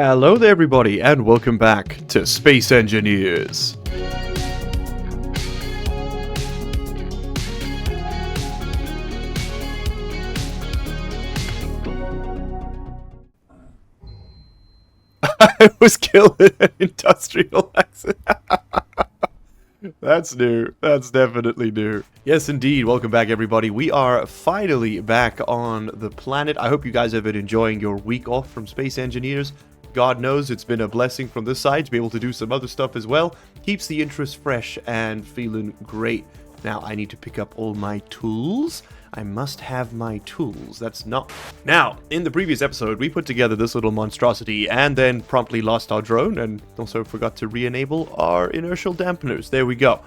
Hello there everybody and welcome back to Space Engineers. I was killed in an industrial accident. That's new. That's definitely new. Yes, indeed. Welcome back, everybody. We are finally back on the planet. I hope you guys have been enjoying your week off from Space Engineers. God knows it's been a blessing from this side to be able to do some other stuff as well. Keeps the interest fresh and feeling great. Now, I need to pick up all my tools. I must have my tools. That's not... Now, in the previous episode, we put together this little monstrosity and then promptly lost our drone and also forgot to re-enable our inertial dampeners. There we go.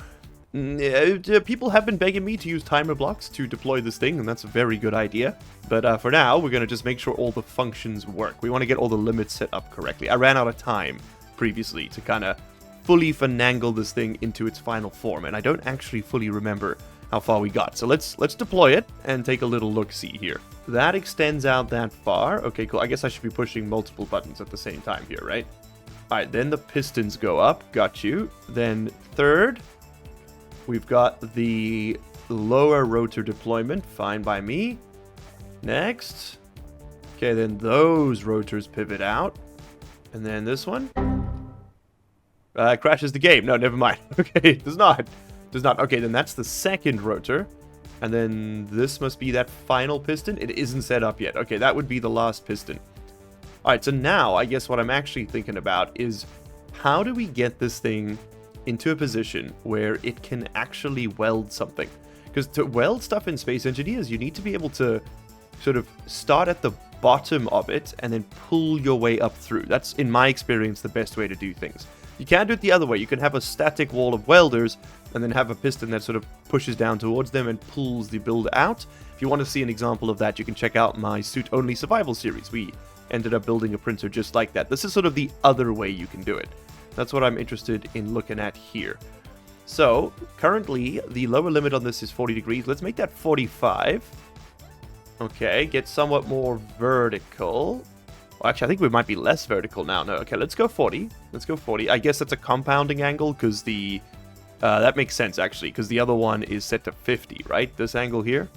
People have been begging me to use timer blocks to deploy this thing, and that's a very good idea. But for now, we're going to just make sure all the functions work. We want to get all the limits set up correctly. I ran out of time previously to kind of fully finagle this thing into its final form, and I don't actually fully remember how far we got. So let's deploy it and take a little look-see here. That extends out that far. Okay, cool. I guess I should be pushing multiple buttons at the same time here, right? All right, then the pistons go up. Got you. Then third, we've got the lower rotor deployment. Fine by me. Next. Okay, then those rotors pivot out. And then this one. Crashes the game. No, never mind. Okay, does not. Does not. Okay, then that's the second rotor. And then this must be that final piston. It isn't set up yet. Okay, that would be the last piston. Alright, so now I guess what I'm actually thinking about is how do we get this thing into a position where it can actually weld something? Because to weld stuff in Space Engineers, you need to be able to sort of start at the bottom of it and then pull your way up through. That's, in my experience, the best way to do things. You can't do it the other way. You can have a static wall of welders and then have a piston that sort of pushes down towards them and pulls the build out. If you want to see an example of that, you can check out my suit-only survival series. We ended up building a printer just like that. This is sort of the other way you can do it. That's what I'm interested in looking at here. So, currently, the lower limit on this is 40 degrees. Let's make that 45. Okay, get somewhat more vertical. Well, actually, I think we might be less vertical now. No, okay, let's go 40. Let's go 40. I guess that's a compounding angle because the... that makes sense, actually, because the other one is set to 50, right? This angle here?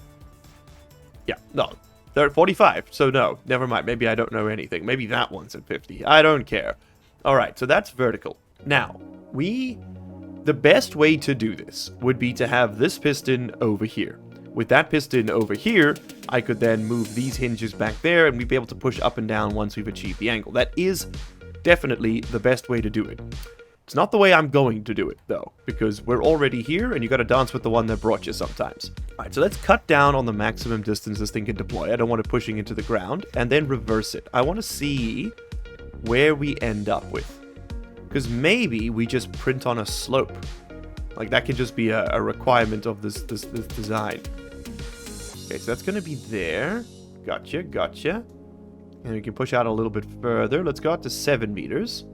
Yeah, no. They're at 45, so no. Never mind. Maybe I don't know anything. Maybe that one's at 50. I don't care. All right, so that's vertical. Now, the best way to do this would be to have this piston over here. With that piston over here, I could then move these hinges back there, and we'd be able to push up and down once we've achieved the angle. That is definitely the best way to do it. It's not the way I'm going to do it, though, because we're already here, and you got to dance with the one that brought you sometimes. All right, so let's cut down on the maximum distance this thing can deploy. I don't want it pushing into the ground, and then reverse it. I want to see where we end up with, because maybe we just print on a slope. Like, that can just be a requirement of this design. Okay, so that's going to be there. Gotcha, gotcha. And we can push out a little bit further. Let's go out to 7 meters.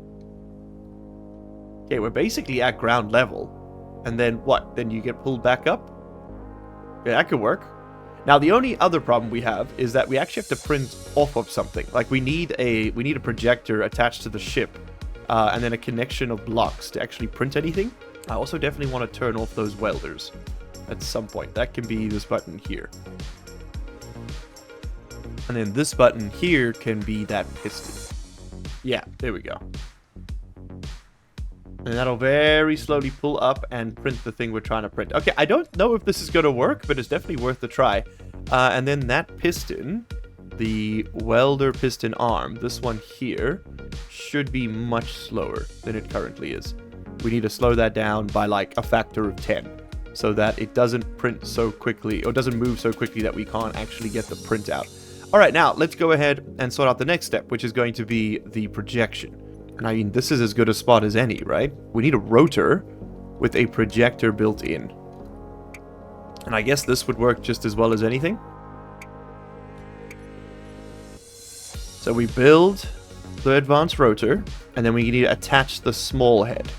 Okay, we're basically at ground level. And then what? Then you get pulled back up? Okay, that could work. Now, the only other problem we have is that we actually have to print off of something. Like, we need a projector attached to the ship. And then a connection of blocks to actually print anything. I also definitely want to turn off those welders at some point. That can be this button here. And then this button here can be that piston. Yeah, there we go. And that'll very slowly pull up and print the thing we're trying to print. Okay, I don't know if this is going to work, but it's definitely worth a try. And then that piston, the welder piston arm, this one here, should be much slower than it currently is. We need to slow that down by like a factor of 10 so that it doesn't print so quickly or doesn't move so quickly that we can't actually get the print out. All right, now let's go ahead and sort out the next step, which is going to be the projection. And I mean, this is as good a spot as any, right? We need a rotor with a projector built in. And I guess this would work just as well as anything. So we build the advanced rotor, and then we need to attach the small head.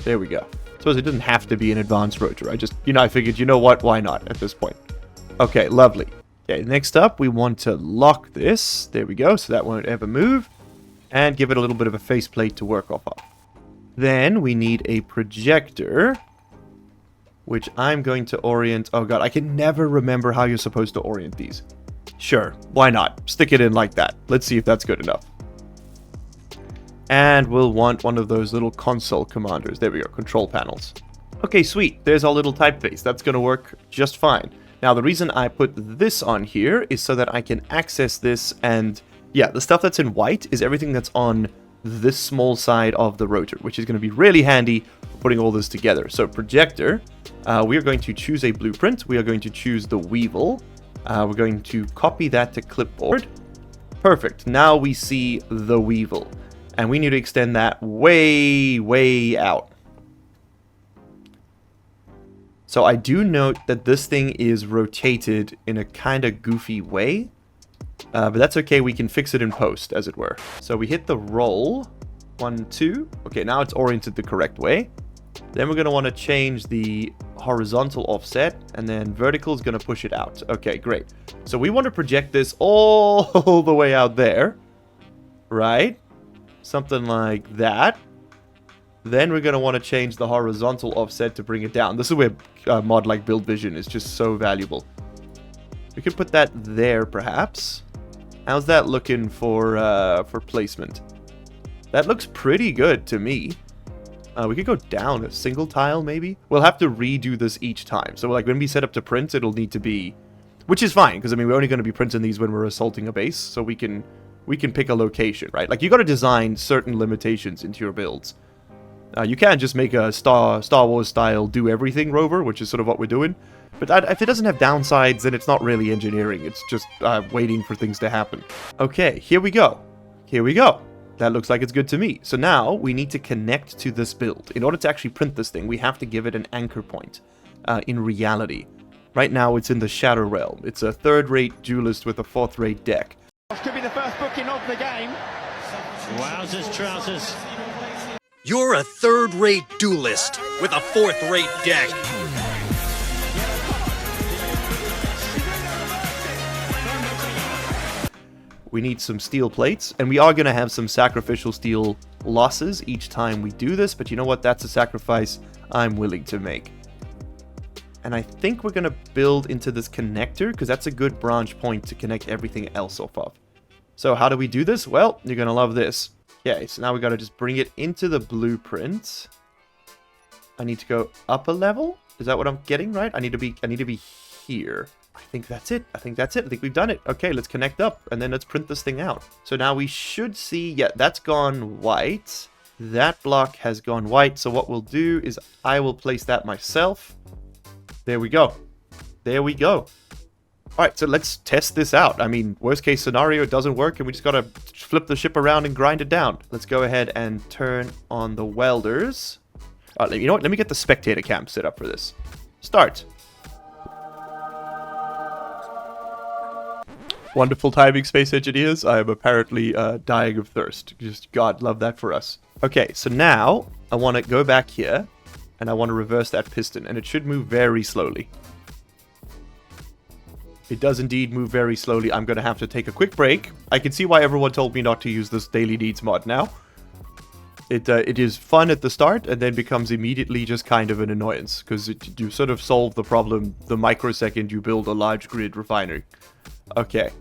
There we go. I suppose it doesn't have to be an advanced rotor. I figured, you know what? Why not at this point? Okay, lovely. Okay, next up, we want to lock this. There we go, so that won't ever move. And give it a little bit of a faceplate to work off of. Then we need a projector, which I'm going to orient. Oh god, I can never remember how you're supposed to orient these. Sure, why not? Stick it in like that. Let's see if that's good enough. And we'll want one of those little console commanders. There we go, control panels. Okay, sweet. There's our little typeface. That's going to work just fine. Now, the reason I put this on here is so that I can access this, and yeah, the stuff that's in white is everything that's on this small side of the rotor, which is going to be really handy for putting all this together. So projector, we are going to choose a blueprint. We are going to choose the Weevil. We're going to copy that to clipboard. Perfect. Now we see the Weevil, and we need to extend that way, way out. So I do note that this thing is rotated in a kind of goofy way, but that's okay. We can fix it in post, as it were. So we hit the roll, 1, 2. Okay, now it's oriented the correct way. Then we're going to want to change the horizontal offset, and then vertical is going to push it out. Okay, great. So we want to project this all the way out there, right? Something like that. Then we're going to want to change the horizontal offset to bring it down. This is where a mod like Build Vision is just so valuable. We could put that there, perhaps. How's that looking for placement? That looks pretty good to me. We could go down a single tile, maybe. We'll have to redo this each time. So, like, when we set up to print, it'll need to be... Which is fine, because, I mean, we're only going to be printing these when we're assaulting a base. So we can pick a location, right? Like, you got to design certain limitations into your builds. You can't just make a Star Wars style do everything rover, which is sort of what we're doing. But if it doesn't have downsides, then it's not really engineering. It's just waiting for things to happen. Okay, here we go. Here we go. That looks like it's good to me. So now we need to connect to this build. In order to actually print this thing, we have to give it an anchor point in reality. Right now, it's in the Shadow Realm. It's a third-rate duelist with a fourth-rate deck. Could be the first booking of the game. Wowzers, trousers. You're a third-rate duelist with a fourth-rate deck. We need some steel plates, and we are going to have some sacrificial steel losses each time we do this, but you know what? That's a sacrifice I'm willing to make. And I think we're going to build into this connector, because that's a good branch point to connect everything else off of. So how do we do this? Well, you're going to love this. Okay, so now we got to just bring it into the blueprint. I need to go up a level. Is that what I'm getting right? I need to be here. I think that's it. I think that's it. I think we've done it. Okay, let's connect up and then let's print this thing out. So now we should see, yeah, that's gone white. That block has gone white. So what we'll do is I will place that myself. There we go. There we go. All right, so let's test this out. I mean, worst case scenario, it doesn't work, and we just got to flip the ship around and grind it down. Let's go ahead and turn on the welders. You know what? Let me get the spectator cam set up for this. Start. Wonderful timing, space engineers. I am apparently dying of thirst. Just, God, love that for us. Okay, so now I want to go back here, and I want to reverse that piston, and it should move very slowly. It does indeed move very slowly. I'm going to have to take a quick break. I can see why everyone told me not to use this daily needs mod now. It is fun at the start and then becomes immediately just kind of an annoyance, because you sort of solve the problem the microsecond you build a large grid refinery. Okay,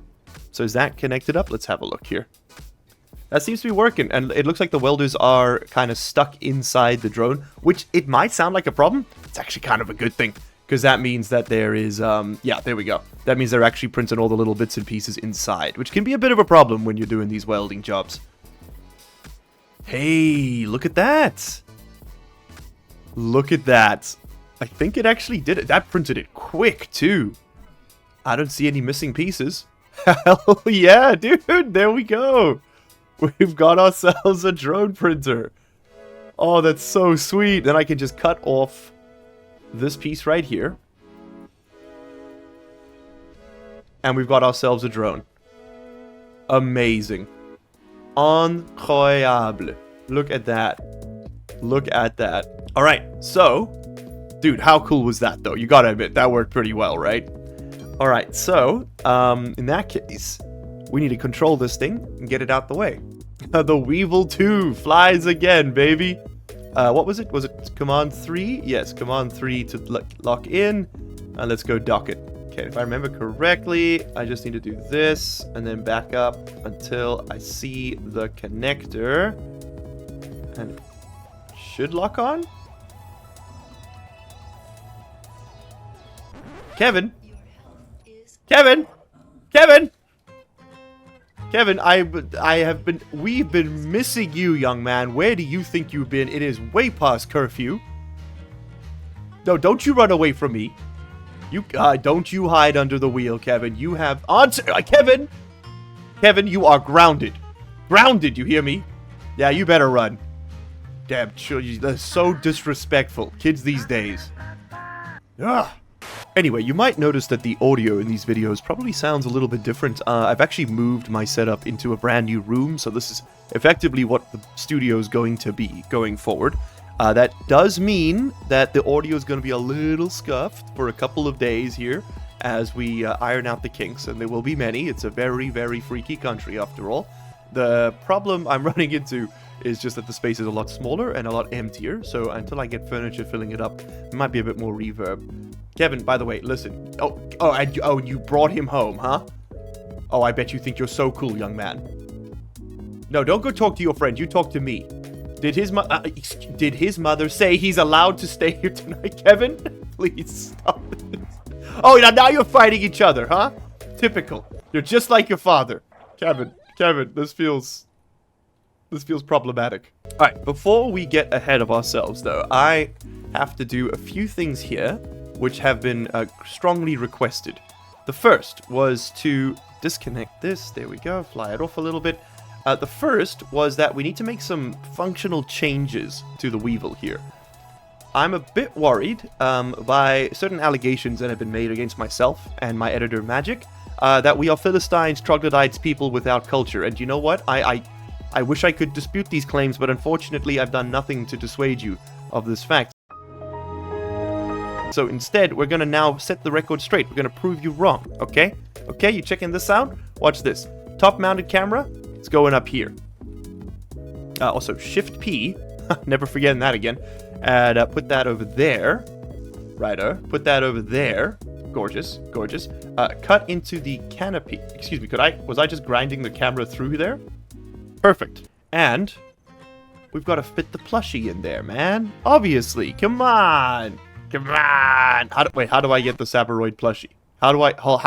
so is that connected up? Let's have a look here. That seems to be working, and it looks like the welders are kind of stuck inside the drone, which it might sound like a problem. It's actually kind of a good thing. Because that means that there is, yeah, there we go. That means they're actually printing all the little bits and pieces inside, which can be a bit of a problem when you're doing these welding jobs. Hey, look at that. Look at that. I think it actually did it. That printed it quick, too. I don't see any missing pieces. Hell yeah, dude. There we go. We've got ourselves a drone printer. Oh, that's so sweet. Then I can just cut off this piece right here. And we've got ourselves a drone. Amazing. Incroyable. Look at that. Look at that. Alright, so, dude, how cool was that, though? You gotta admit, that worked pretty well, right? Alright, so, in that case, we need to control this thing and get it out the way. The Weevil 2 flies again, baby. What was it? Was it Command 3? Yes, Command 3 to lock in. And let's go dock it. Okay, if I remember correctly, I just need to do this and then back up until I see the connector. And it should lock on? Kevin? Kevin! Kevin! Kevin, we've been missing you, young man. Where do you think you've been? It is way past curfew. No, don't you run away from me. Don't you hide under the wheel, Kevin. You have Kevin! Kevin, you are grounded. Grounded, you hear me? Yeah, you better run. Damn, they're so disrespectful. Kids these days. Ugh. Anyway, you might notice that the audio in these videos probably sounds a little bit different. I've actually moved my setup into a brand new room, so this is effectively what the studio is going to be going forward. That does mean that the audio is going to be a little scuffed for a couple of days here as we iron out the kinks, and there will be many. It's a very, very freaky country after all. The problem I'm running into is just that the space is a lot smaller and a lot emptier, so until I get furniture filling it up, there might be a bit more reverb. Kevin, by the way, listen. Oh, you brought him home, huh? Oh, I bet you think you're so cool, young man. No, don't go talk to your friend. You talk to me. Did his mother say he's allowed to stay here tonight, Kevin? Please stop this. Oh, now you're fighting each other, huh? Typical. You're just like your father. Kevin, this feels problematic. All right, before we get ahead of ourselves, though, I have to do a few things here which have been strongly requested. The first was to disconnect this. There we go. Fly it off a little bit. The first was that we need to make some functional changes to the Weevil here. I'm a bit worried by certain allegations that have been made against myself and my editor Magic that we are Philistines, troglodytes, people without culture. And you know what? I wish I could dispute these claims, but unfortunately I've done nothing to dissuade you of this fact. So instead, we're going to now set the record straight. We're going to prove you wrong, okay? Okay, you checking this out? Watch this. Top-mounted camera, it's going up here. Also, Shift-P, never forgetting that again, and put that over there. Righto. Put that over there. Gorgeous, gorgeous. Cut into the canopy. Excuse me, was I just grinding the camera through there? Perfect. And we've got to fit the plushie in there, man. Obviously, come on. Come on! How do I get the Sabaroid plushie? How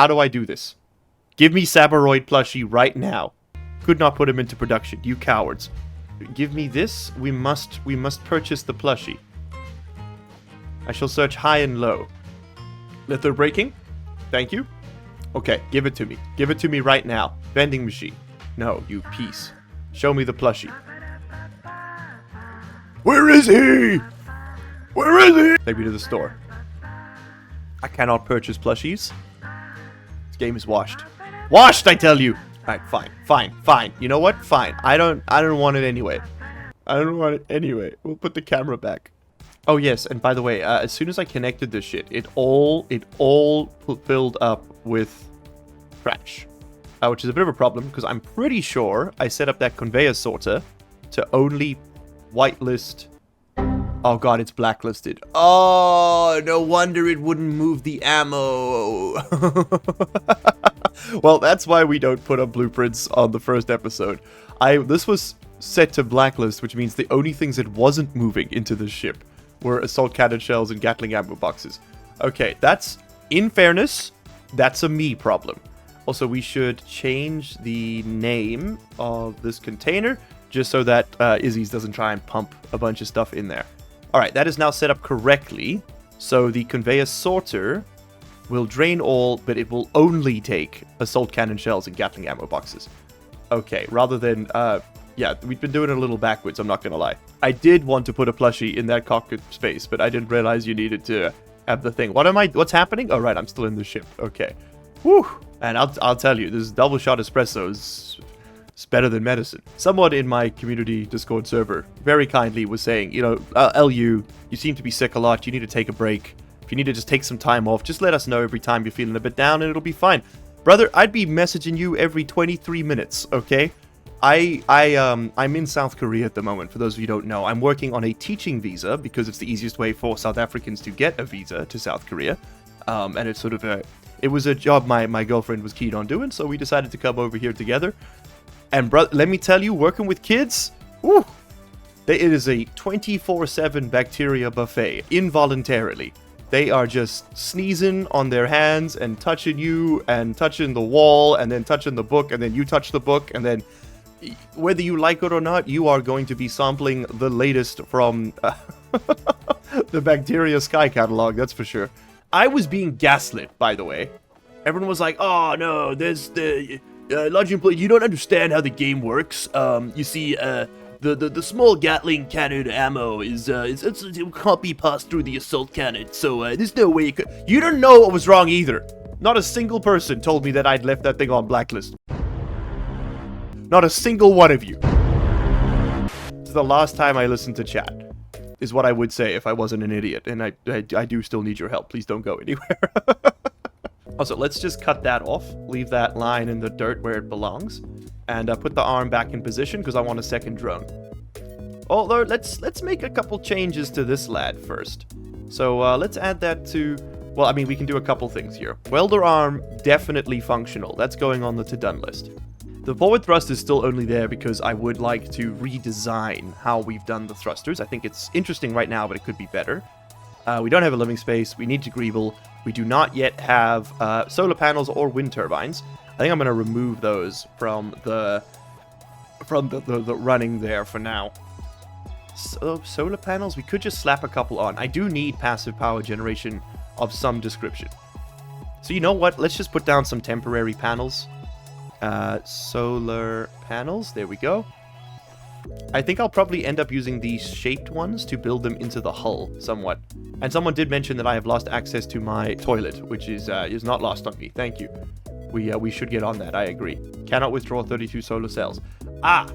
do I do this? Give me Sabaroid plushie right now. Could not put him into production, you cowards. Give me this. We must purchase the plushie. I shall search high and low. Litho braking? Thank you. Okay, give it to me. Give it to me right now. Vending machine. No, you piece. Show me the plushie. Where is he? Where is he? Take me to the store. I cannot purchase plushies. This game is washed. Washed, I tell you! Alright, fine. You know what? Fine. I don't want it anyway. We'll put the camera back. Oh yes, and by the way, as soon as I connected this shit, it all filled up with trash. Which is a bit of a problem, because I'm pretty sure I set up that conveyor sorter to only whitelist. Oh god, it's blacklisted. Oh, no wonder it wouldn't move the ammo. Well, that's why we don't put up blueprints on the first episode. This was set to blacklist, which means the only things that wasn't moving into the ship were assault cannon shells and Gatling ammo boxes. Okay, that's, in fairness, that's a me problem. Also, we should change the name of this container just so that Izzy's doesn't try and pump a bunch of stuff in there. Alright, that is now set up correctly. So the conveyor sorter will drain all, but it will only take assault cannon shells and Gatling ammo boxes. Okay, rather than, yeah, we've been doing it a little backwards, I'm not gonna lie. I did want to put a plushie in that cockpit space, but I didn't realize you needed to have the thing. What's happening? Oh, right, I'm still in the ship. Okay. Whew. And I'll tell you, this double shot espresso is better than medicine. Someone in my community Discord server very kindly was saying, you know, LU, you seem to be sick a lot, you need to take a break. If you need to just take some time off, just let us know every time you're feeling a bit down and it'll be fine. Brother, I'd be messaging you every 23 minutes, okay? I'm in South Korea at the moment, for those of you who don't know. I'm working on a teaching visa because it's the easiest way for South Africans to get a visa to South Korea. And it's sort of it was a job my girlfriend was keen on doing, so we decided to come over here together. And brother, let me tell you, working with kids, whew, it is a 24/7 bacteria buffet, involuntarily. They are just sneezing on their hands and touching you and touching the wall and then touching the book and then you touch the book and then whether you like it or not, you are going to be sampling the latest from the Bacteria Sky catalog, that's for sure. I was being gaslit, by the way. Everyone was like, oh no, there's the Unemployed, you don't understand how the game works. You see, the small Gatling cannon ammo it can't be passed through the assault cannon, so there's no way it could. You didn't know what was wrong either. Not a single person told me that I'd left that thing on blacklist. Not a single one of you. It's the last time I listened to chat, is what I would say if I wasn't an idiot, and I do still need your help. Please don't go anywhere. Also, let's just cut that off, leave that line in the dirt where it belongs, and put the arm back in position because I want a second drone. Although, let's make a couple changes to this lad first. So let's add that to, well, I mean, we can do a couple things here. Welder arm, definitely functional. That's going on the to-done list. The forward thrust is still only there because I would like to redesign how we've done the thrusters. I think it's interesting right now, but it could be better. We don't have a living space. We need to greeble. We do not yet have solar panels or wind turbines. I think I'm going to remove those from the running there for now. So, solar panels, we could just slap a couple on. I do need passive power generation of some description. So you know what? Let's just put down some temporary panels. Solar panels, there we go. I think I'll probably end up using these shaped ones to build them into the hull somewhat. And someone did mention that I have lost access to my toilet, which is not lost on me. Thank you. We should get on that, I agree. Cannot withdraw 32 solar cells. Ah!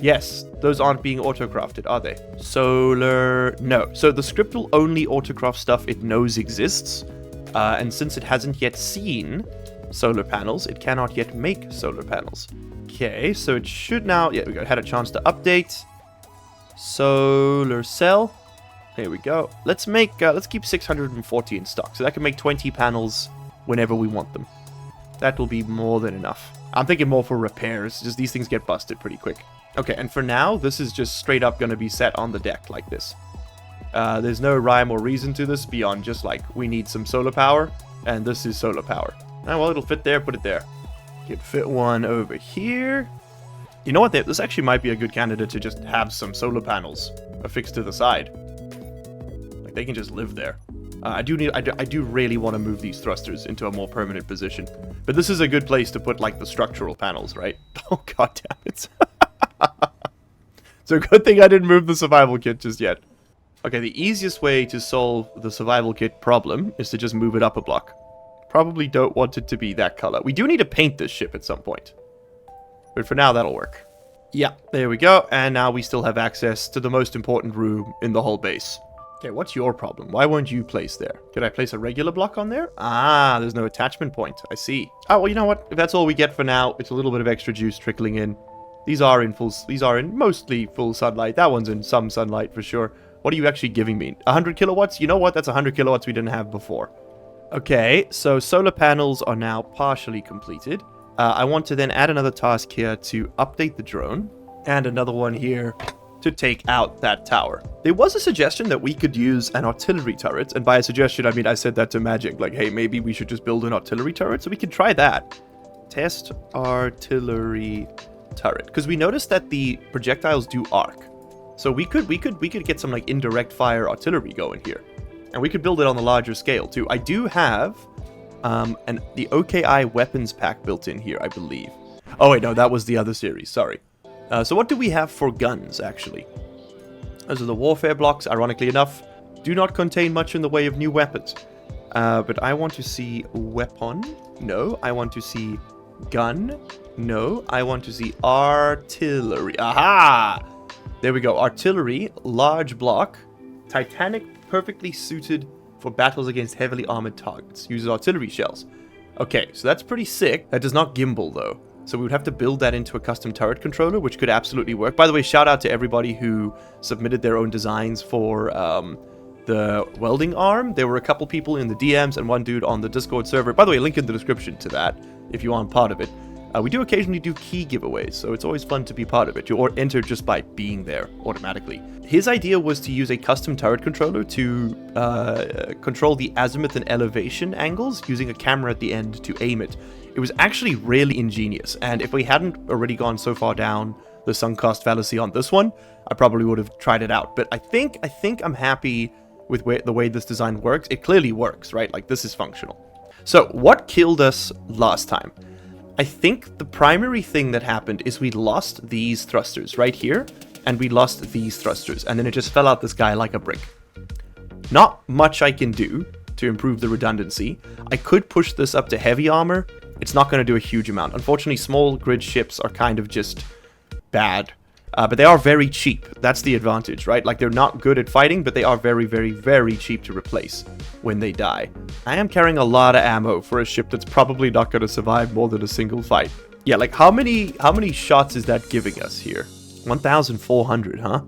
Yes, those aren't being autocrafted, are they? Solar... No. So the script will only autocraft stuff it knows exists. And since it hasn't yet seen solar panels, it cannot yet make solar panels. Okay, so it should now... Yeah, we had a chance to update. Solar cell. There we go. Let's keep 640 in stock, so that can make 20 panels whenever we want them. That will be more than enough. I'm thinking more for repairs, just these things get busted pretty quick. Okay, and for now, this is just straight up going to be set on the deck like this. There's no rhyme or reason to this beyond just like, we need some solar power, and this is solar power. Oh, well, it'll fit there, put it there. Could fit one over here. You know what, this actually might be a good candidate to just have some solar panels affixed to the side. Like, they can just live there. I do really want to move these thrusters into a more permanent position. But this is a good place to put, like, the structural panels, right? Oh, god damn it. So good thing I didn't move the survival kit just yet. Okay, the easiest way to solve the survival kit problem is to just move it up a block. Probably don't want it to be that color. We do need to paint this ship at some point. But for now, that'll work. Yeah, there we go. And now we still have access to the most important room in the whole base. Okay, what's your problem? Why won't you place there? Could I place a regular block on there? Ah, there's no attachment point. I see. Oh, well, you know what? If that's all we get for now, it's a little bit of extra juice trickling in. These are in mostly full sunlight. That one's in some sunlight for sure. What are you actually giving me? 100 kilowatts? You know what? That's 100 kilowatts we didn't have before. Okay, so solar panels are now partially completed. I want to then add another task here to update the drone, and another one here to take out that tower. There was a suggestion that we could use an artillery turret, and by a suggestion I mean I said that to Magic, like, hey, maybe we should just build an artillery turret, so we can try that. Test artillery turret, because we noticed that the projectiles do arc. So we could get some like indirect fire artillery going here. And we could build it on the larger scale, too. I do have the OKI weapons pack built in here, I believe. Oh, wait, no, that was the other series. Sorry. So what do we have for guns, actually? Those are the warfare blocks, ironically enough. Do not contain much in the way of new weapons. But I want to see weapon. No. I want to see gun. No. I want to see artillery. Aha! There we go. Artillery, large block, Titanic, perfectly suited for battles against heavily armored targets. Uses artillery shells. Okay, so that's pretty sick. That does not gimbal, though. So we would have to build that into a custom turret controller, which could absolutely work. By the way, shout out to everybody who submitted their own designs for the welding arm. There were a couple people in the DMs and one dude on the Discord server. By the way, link in the description to that if you aren't part of it. We do occasionally do key giveaways, so it's always fun to be part of it. You enter just by being there automatically. His idea was to use a custom turret controller to control the azimuth and elevation angles using a camera at the end to aim it. It was actually really ingenious, and if we hadn't already gone so far down the sunk cost fallacy on this one, I probably would have tried it out. But I think I'm happy with the way this design works. It clearly works, right? Like, this is functional. So what killed us last time? I think the primary thing that happened is we lost these thrusters right here, and we lost these thrusters, and then it just fell out this guy like a brick. Not much I can do to improve the redundancy. I could push this up to heavy armor. It's not going to do a huge amount. Unfortunately, small grid ships are kind of just bad. But they are very cheap. That's the advantage, right? Like, they're not good at fighting, but they are very, very, very cheap to replace when they die. I am carrying a lot of ammo for a ship that's probably not going to survive more than a single fight. Yeah, like, how many shots is that giving us here? 1,400, huh?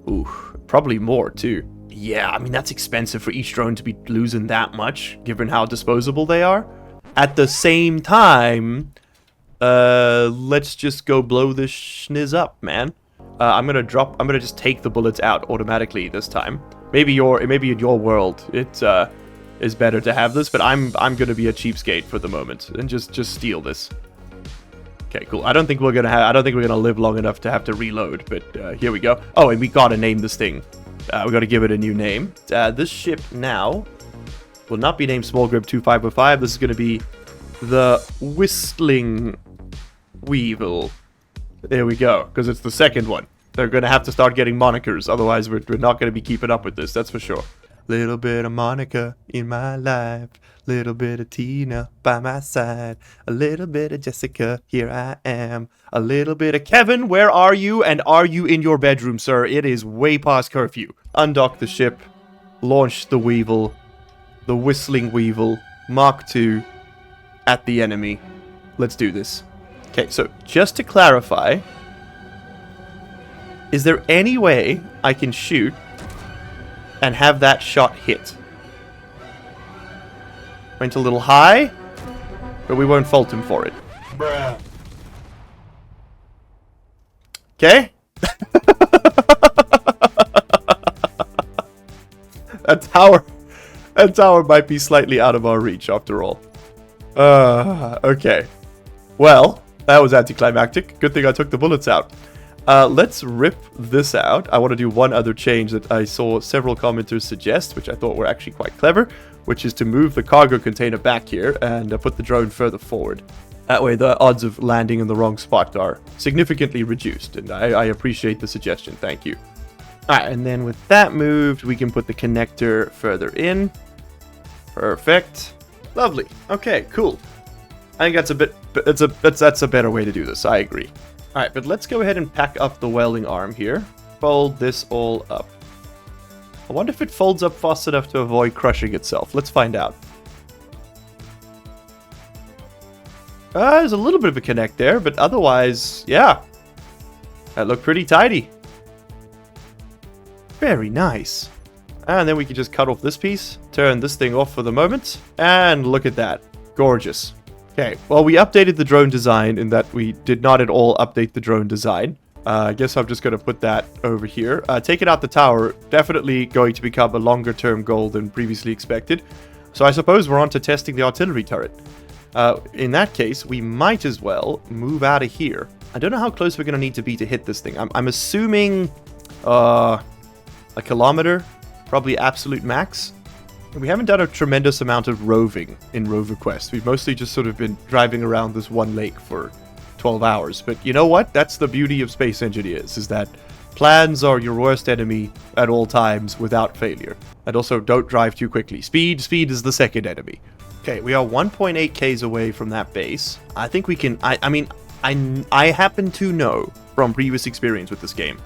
Ooh, probably more, too. Yeah, I mean, that's expensive for each drone to be losing that much, given how disposable they are. At the same time, let's just go blow this schniz up, man. I'm gonna just take the bullets out automatically this time. Maybe in your world it is better to have this, but I'm gonna be a cheapskate for the moment and just steal this. Okay, cool. I don't think we're gonna live long enough to have to reload, but here we go. Oh, and we gotta name this thing. We gotta give it a new name. This ship now will not be named Small Grip 2505. This is gonna be the Whistling Weevil. There we go, because it's the second one. They're going to have to start getting monikers, otherwise we're not going to be keeping up with this, that's for sure. Little bit of Monica in my life, little bit of Tina by my side, a little bit of Jessica, here I am, a little bit of Kevin, where are you? And are you in your bedroom, sir? It is way past curfew. Undock the ship, launch the Weevil, the Whistling Weevil, Mark II, at the enemy. Let's do this. Okay, so just to clarify, is there any way I can shoot and have that shot hit? Went a little high, but we won't fault him for it. Bruh. Okay? That tower might be slightly out of our reach after all. Okay. Well, that was anticlimactic. Good thing I took the bullets out. Let's rip this out. I want to do one other change that I saw several commenters suggest, which I thought were actually quite clever, which is to move the cargo container back here and put the drone further forward. That way the odds of landing in the wrong spot are significantly reduced, and I appreciate the suggestion. Thank you. Alright, and then with that moved, we can put the connector further in. Perfect. Lovely. Okay, cool. I think that's a better way to do this. I agree. All right, but let's go ahead and pack up the welding arm here. Fold this all up. I wonder if it folds up fast enough to avoid crushing itself. Let's find out. There's a little bit of a connect there, but otherwise, yeah. That looked pretty tidy. Very nice. And then we can just cut off this piece, turn this thing off for the moment, and look at that. Gorgeous. Okay, well, we updated the drone design in that we did not at all update the drone design. I guess I'm just going to put that over here. Taking out the tower, definitely going to become a longer-term goal than previously expected. So I suppose we're on to testing the artillery turret. In that case, we might as well move out of here. I don't know how close we're going to need to be to hit this thing. I'm assuming a kilometer, probably absolute max. We haven't done a tremendous amount of roving in Rover Quest. We've mostly just sort of been driving around this one lake for 12 hours. But you know what? That's the beauty of Space Engineers, is that plans are your worst enemy at all times without failure. And also, don't drive too quickly. Speed is the second enemy. Okay, we are 1.8 Ks away from that base. I think we can... I happen to know from previous experience with this game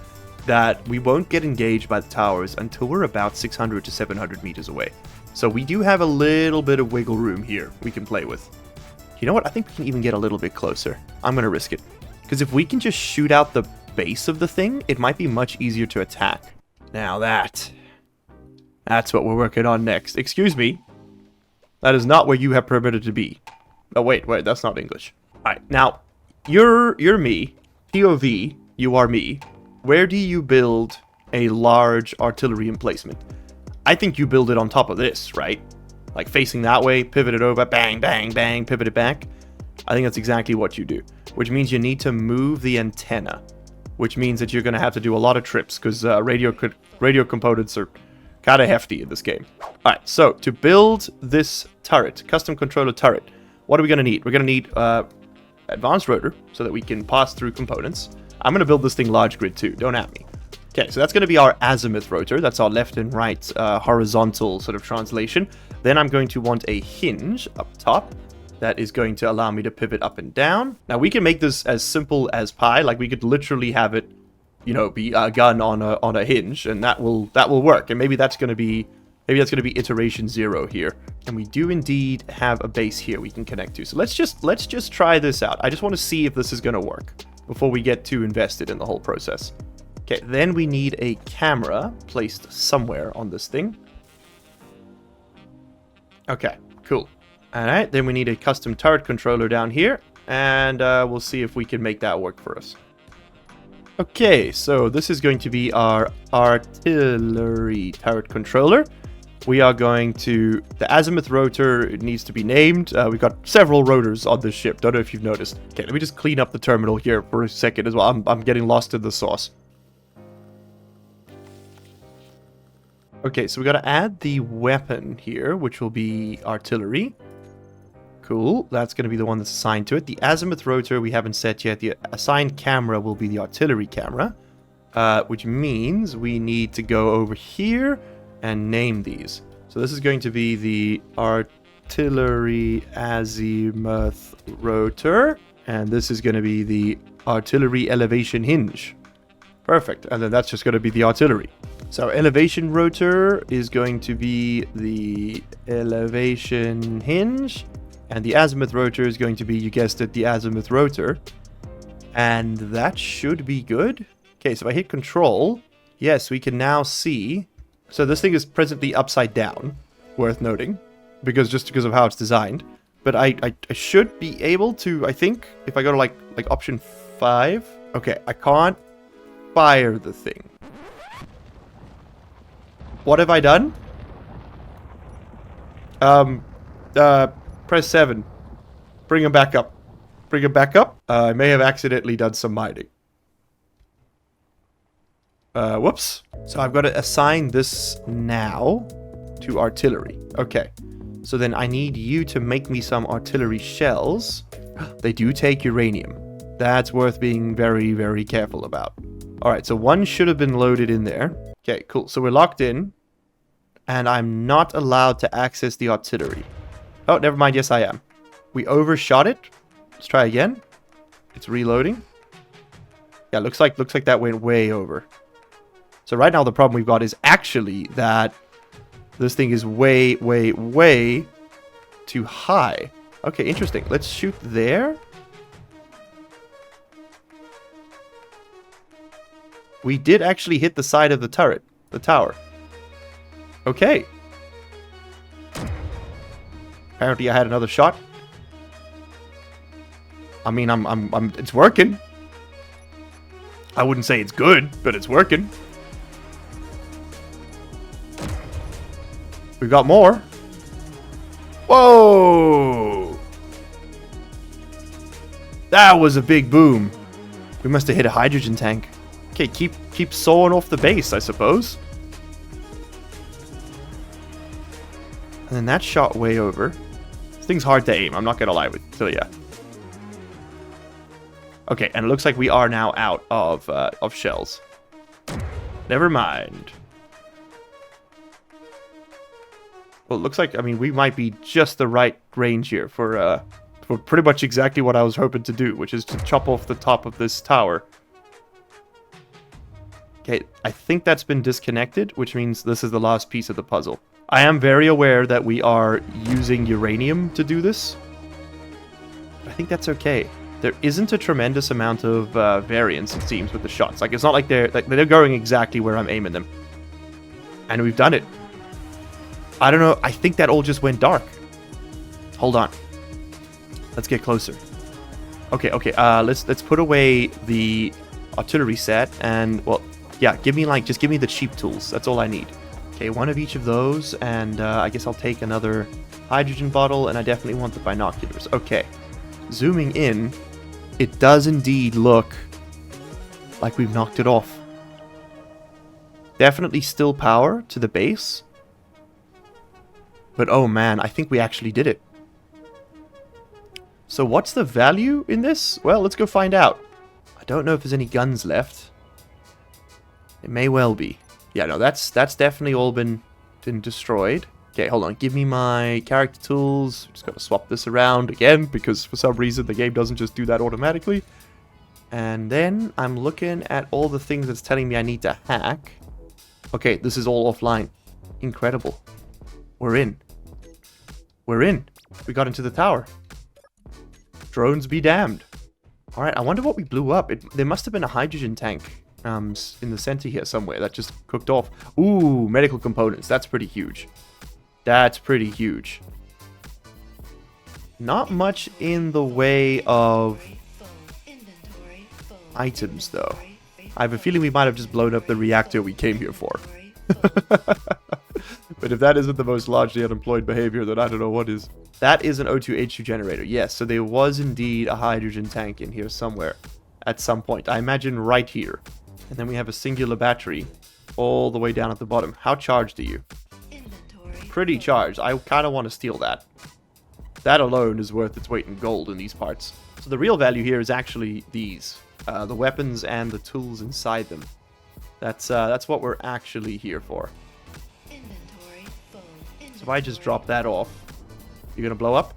that we won't get engaged by the towers until we're about 600 to 700 meters away. So we do have a little bit of wiggle room here we can play with. You know what? I think we can even get a little bit closer. I'm going to risk it. Because if we can just shoot out the base of the thing, it might be much easier to attack. Now that's what we're working on next. Excuse me. That is not where you have permitted to be. Oh, wait, that's not English. Alright, now, you're me. POV, you are me. Where do you build a large artillery emplacement? I think you build it on top of this, right? Like facing that way, pivot it over, bang, bang, bang, pivot it back. I think that's exactly what you do. Which means you need to move the antenna. Which means that you're going to have to do a lot of trips, because radio components are kind of hefty in this game. Alright, so to build this turret, custom controller turret, what are we going to need? We're going to need advanced rotor, so that we can pass through components. I'm going to build this thing large grid too, don't at me. Okay, so that's going to be our azimuth rotor. That's our left and right horizontal sort of translation. Then I'm going to want a hinge up top. That is going to allow me to pivot up and down. Now, we can make this as simple as pie. Like, we could literally have it, you know, be a gun on a hinge, and that will work. And maybe that's going to be iteration 0 here. And we do indeed have a base here we can connect to. So let's just try this out. I just want to see if this is going to work before we get too invested in the whole process. Okay, then we need a camera placed somewhere on this thing. Okay, cool. Alright, then we need a custom turret controller down here, and we'll see if we can make that work for us. Okay, so this is going to be our artillery turret controller. We are going to... The azimuth rotor, it needs to be named. We've got several rotors on this ship, don't know if you've noticed. Okay, let me just clean up the terminal here for a second as well. I'm getting lost in the sauce. Okay, so we got to add the weapon here, which will be artillery. Cool, that's going to be the one that's assigned to it. The azimuth rotor we haven't set yet. The assigned camera will be the artillery camera, which means we need to go over here and name these. So this is going to be the artillery azimuth rotor, and this is going to be the artillery elevation hinge. Perfect, and then that's just going to be the artillery. So elevation rotor is going to be the elevation hinge. And the azimuth rotor is going to be, you guessed it, the azimuth rotor. And that should be good. Okay, so if I hit control, yes, we can now see. So this thing is presently upside down, worth noting, because of how it's designed. But I should be able to, I think, if I go to like option 5. Okay, I can't fire the thing. What have I done? Press 7. Bring him back up. Bring him back up. I may have accidentally done some mining. Whoops. So I've got to assign this now to artillery. Okay. So then I need you to make me some artillery shells. They do take uranium. That's worth being very, very careful about. Alright, so one should have been loaded in there. Okay, cool. So we're locked in. And I'm not allowed to access the artillery. Oh, never mind. Yes, I am. We overshot it. Let's try again. It's reloading. Yeah, looks like that went way over. So right now the problem we've got is actually that this thing is way, way, way too high. Okay, interesting. Let's shoot there. We did actually hit the side of the turret, the tower. Okay. Apparently I had another shot. I mean, it's working. I wouldn't say it's good, but it's working. We got more. Whoa! That was a big boom. We must have hit a hydrogen tank. Okay, keep sawing off the base, I suppose. And then that shot way over. This thing's hard to aim, I'm not gonna lie with you. Okay, and it looks like we are now out of shells. Never mind. Well, it looks like, I mean, we might be just the right range here for pretty much exactly what I was hoping to do, which is to chop off the top of this tower. Okay, I think that's been disconnected, which means this is the last piece of the puzzle. I am very aware that we are using uranium to do this. I think that's okay. There isn't a tremendous amount of variance, it seems, with the shots. Like, it's not like they're going exactly where I'm aiming them. And we've done it. I don't know. I think that all just went dark. Hold on. Let's get closer. Okay. Let's put away the artillery set and, well, yeah, just give me the cheap tools. That's all I need. Okay, one of each of those, and I guess I'll take another hydrogen bottle, and I definitely want the binoculars. Okay. Zooming in, it does indeed look like we've knocked it off. Definitely still power to the base. But oh man, I think we actually did it. So what's the value in this? Well, let's go find out. I don't know if there's any guns left. It may well be. Yeah, no, that's definitely all been destroyed. Okay, hold on. Give me my character tools. Just got to swap this around again because for some reason the game doesn't just do that automatically. And then I'm looking at all the things that's telling me I need to hack. Okay, this is all offline. Incredible. We're in. We're in. We got into the tower. Drones be damned. Alright, I wonder what we blew up. There must have been a hydrogen tank in the center here somewhere that just cooked off. Ooh, medical components. That's pretty huge. That's pretty huge. Not much in the way of items, though. I have a feeling we might have just blown up the reactor we came here for. But if that isn't the most largely unemployed behavior, then I don't know what is. That is an O2H2 generator. Yes, so there was indeed a hydrogen tank in here somewhere at some point. I imagine right here. And then we have a singular battery all the way down at the bottom. How charged are you? Pretty charged. I kind of want to steal that. That alone is worth its weight in gold in these parts. So the real value here is actually these. The weapons and the tools inside them. That's what we're actually here for. So if I just drop that off, you're going to blow up?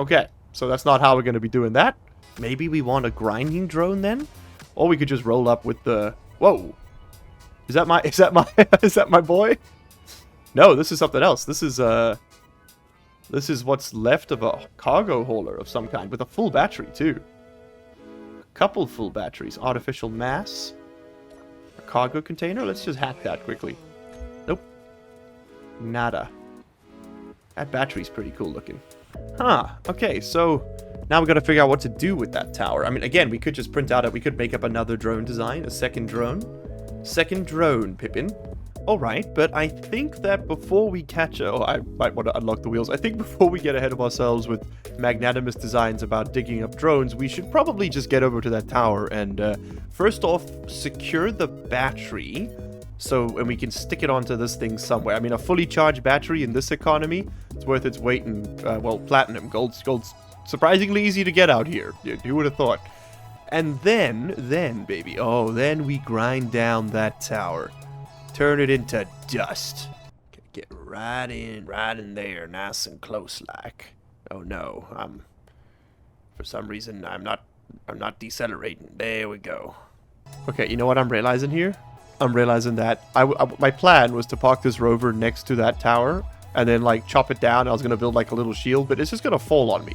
Okay, so that's not how we're going to be doing that. Maybe we want a grinding drone then? Or we could just roll up with the... Whoa! Is that my boy? No, this is something else. This is what's left of a cargo hauler of some kind with a full battery too. A couple full batteries. Artificial mass. A cargo container. Let's just hack that quickly. Nope. Nada. That battery's pretty cool looking. Huh. Okay, so now we got to figure out what to do with that tower. I mean, again, we could just print out we could make up another drone design, a second drone. Second drone, Pippin. Alright, but I think that before we catch... Oh, I might want to unlock the wheels. I think before we get ahead of ourselves with magnanimous designs about digging up drones, we should probably just get over to that tower and first off, secure the battery and we can stick it onto this thing somewhere. I mean, a fully charged battery in this economy, it's worth its weight in, well, platinum. Gold's surprisingly easy to get out here. Who would have thought? And then, baby, then we grind down that tower. Turn it into dust. Get right in there, nice and close like. Oh no, for some reason, I'm not decelerating. There we go. Okay, you know what I'm realizing here? I'm realizing that my plan was to park this Rover next to that tower and then like chop it down. I was gonna build like a little shield, but it's just gonna fall on me.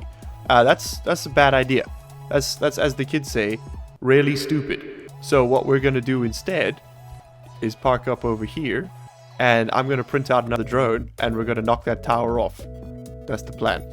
That's a bad idea. That's as the kids say, really stupid. So what we're gonna do instead is park up over here, and I'm gonna print out another drone, and we're gonna knock that tower off. That's the plan.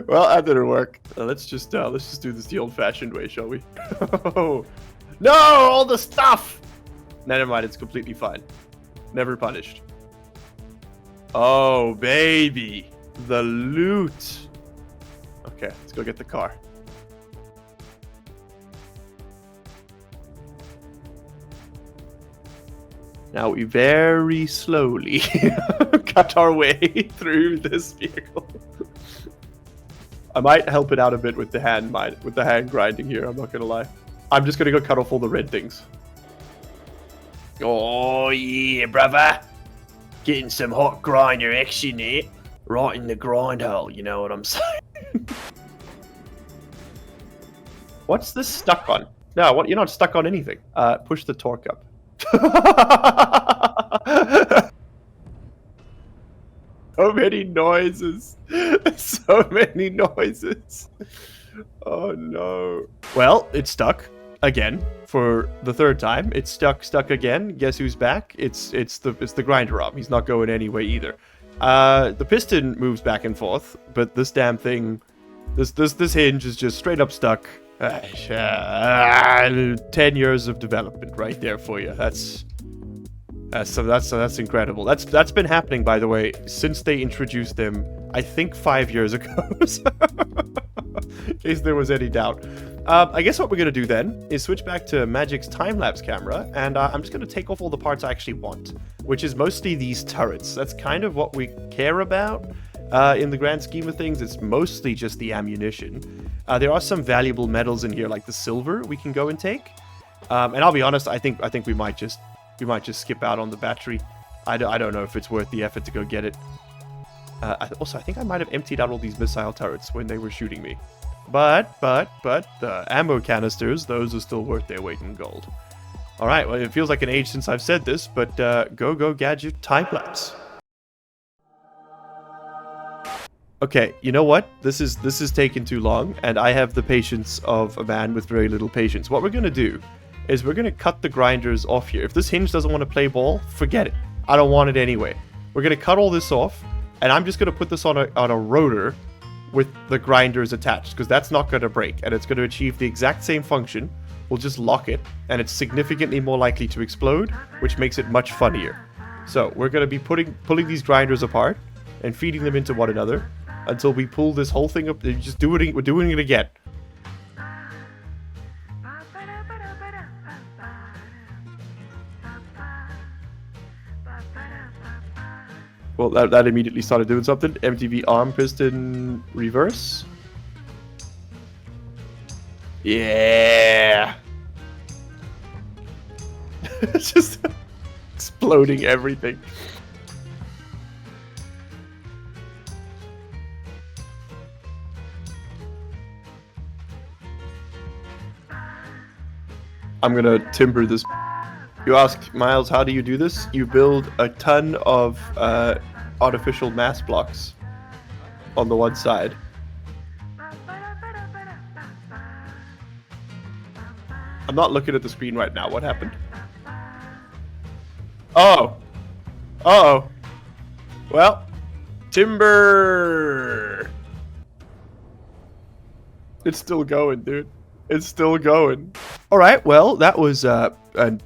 Well, didn't work. Let's just do this the old-fashioned way, shall we? Oh, no, all the stuff. Never mind, it's completely fine. Never punished. Oh, baby, the loot. Okay, let's go get the car. Now we very slowly cut our way through this vehicle. I might help it out a bit with the hand grinding here, I'm not gonna lie. I'm just gonna go cut off all the red things. Oh yeah, brother. Getting some hot grinder action here. Right in the grind hole, you know what I'm saying? What's this stuck on? No, what? You're not stuck on anything. Push the torque up. So many noises. So many noises. Oh no. Well, it's stuck again for the third time. It's stuck again. Guess who's back? It's the grinder arm. He's not going anywhere either. The piston moves back and forth, but this damn thing, this hinge is just straight up stuck. 10 years of development right there for you. That's incredible. That's been happening, by the way, since they introduced them, I think 5 years ago. In case there was any doubt. I guess what we're going to do then is switch back to Magic's time-lapse camera, and I'm just going to take off all the parts I actually want, which is mostly these turrets. That's kind of what we care about in the grand scheme of things. It's mostly just the ammunition. There are some valuable metals in here, like the silver we can go and take. And I'll be honest, I think we might just skip out on the battery. I don't know if it's worth the effort to go get it. Also, I think I might have emptied out all these missile turrets when they were shooting me. But the ammo canisters, those are still worth their weight in gold. All right, well, it feels like an age since I've said this, but go gadget time lapse. Okay, you know what? This is taking too long, and I have the patience of a man with very little patience. What we're gonna do is we're gonna cut the grinders off here. If this hinge doesn't want to play ball, forget it. I don't want it anyway. We're gonna cut all this off, and I'm just gonna put this on a rotor with the grinders attached, because that's not gonna break, and it's gonna achieve the exact same function. We'll just lock it, and it's significantly more likely to explode, which makes it much funnier. So we're gonna be pulling these grinders apart and feeding them into one another until we pull this whole thing up. We're doing it again. Well, that immediately started doing something. MTV arm piston reverse. Yeah. It's just exploding everything. I'm gonna timber this. You ask, Miles, how do you do this? You build a ton of artificial mass blocks on the one side. I'm not looking at the screen right now. What happened? Oh. Uh-oh. Well, timber. It's still going, dude. It's still going. All right, well, that was a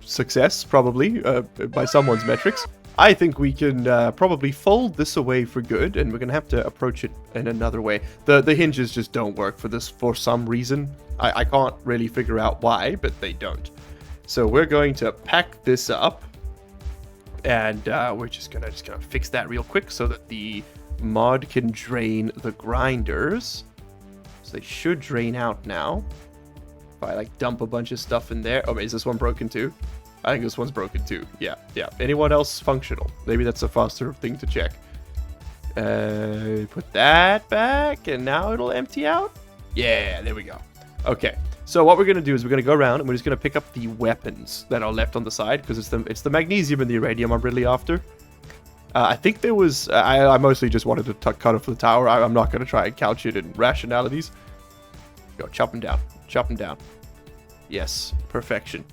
success, probably, by someone's metrics. I think we can probably fold this away for good, and we're going to have to approach it in another way. The hinges just don't work for this for some reason. I can't really figure out why, but they don't. So we're going to pack this up, and we're just gonna fix that real quick so that the mod can drain the grinders. So they should drain out now. If I dump a bunch of stuff in there. Oh, wait, is this one broken too? I think this one's broken too. Yeah. Anyone else functional? Maybe that's a faster thing to check. Put that back, and now it'll empty out. Yeah, there we go. Okay, so what we're gonna do is we're gonna go around and we're just gonna pick up the weapons that are left on the side, because it's the magnesium and the uranium I'm really after. I think there was. I mostly just wanted to cut off the tower. I'm not gonna try and couch it in rationalities. Go, chop them down. Chop them down. Yes, perfection.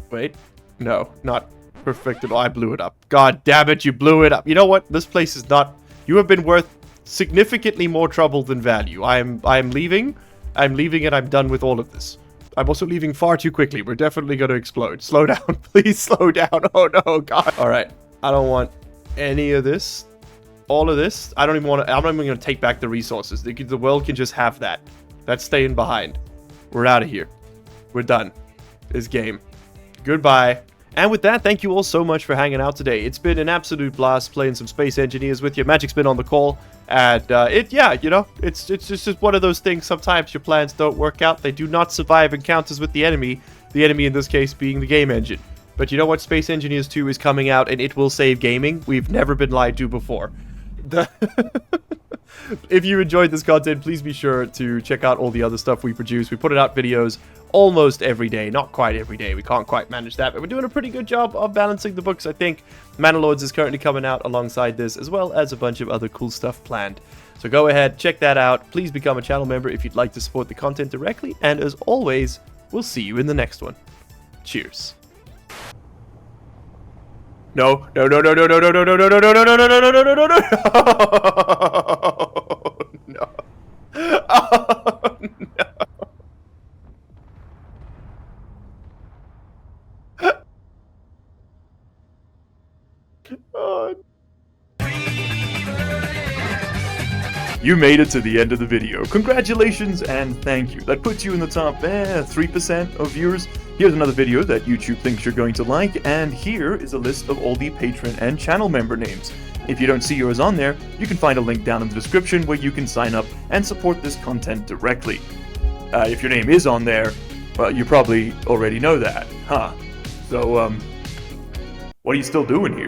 Wait, no, not perfect at all. I blew it up. God damn it, you blew it up. You know what? This place is not. You have been worth significantly more trouble than value. I'm leaving. I'm leaving and I'm done with all of this. I'm also leaving far too quickly. We're definitely going to explode. Slow down. Please slow down. Oh, no, God. All right. I don't want any of this. All of this. I'm not even going to take back the resources. The world can just have that. That's staying behind. We're out of here. We're done. This game. Goodbye. And with that, thank you all so much for hanging out today. It's been an absolute blast playing some Space Engineers with you. Magic's been on the call. And, it's just one of those things. Sometimes your plans don't work out. They do not survive encounters with the enemy. The enemy in this case being the game engine. But you know what? Space Engineers 2 is coming out and it will save gaming. We've never been lied to before. If you enjoyed this content, please be sure to check out all the other stuff we produce. We put out videos almost every day. Not quite every day. We can't quite manage that, but we're doing a pretty good job of balancing the books, I think. Manalords is currently coming out alongside this, as well as a bunch of other cool stuff planned. So go ahead, check that out. Please become a channel member if you'd like to support the content directly. And as always, we'll see you in the next one. Cheers. No, no, no, no, no, no, no, no, no, no, no, no, no, no, no, no, no, no, no, no. No. Oh, no. Oh. You made it to the end of the video. Congratulations and thank you. That puts you in the top 3% of viewers. Here's another video that YouTube thinks you're going to like, and here is a list of all the patron and channel member names. If you don't see yours on there, you can find a link down in the description where you can sign up and support this content directly. If your name is on there, well, you probably already know that, huh? So, what are you still doing here?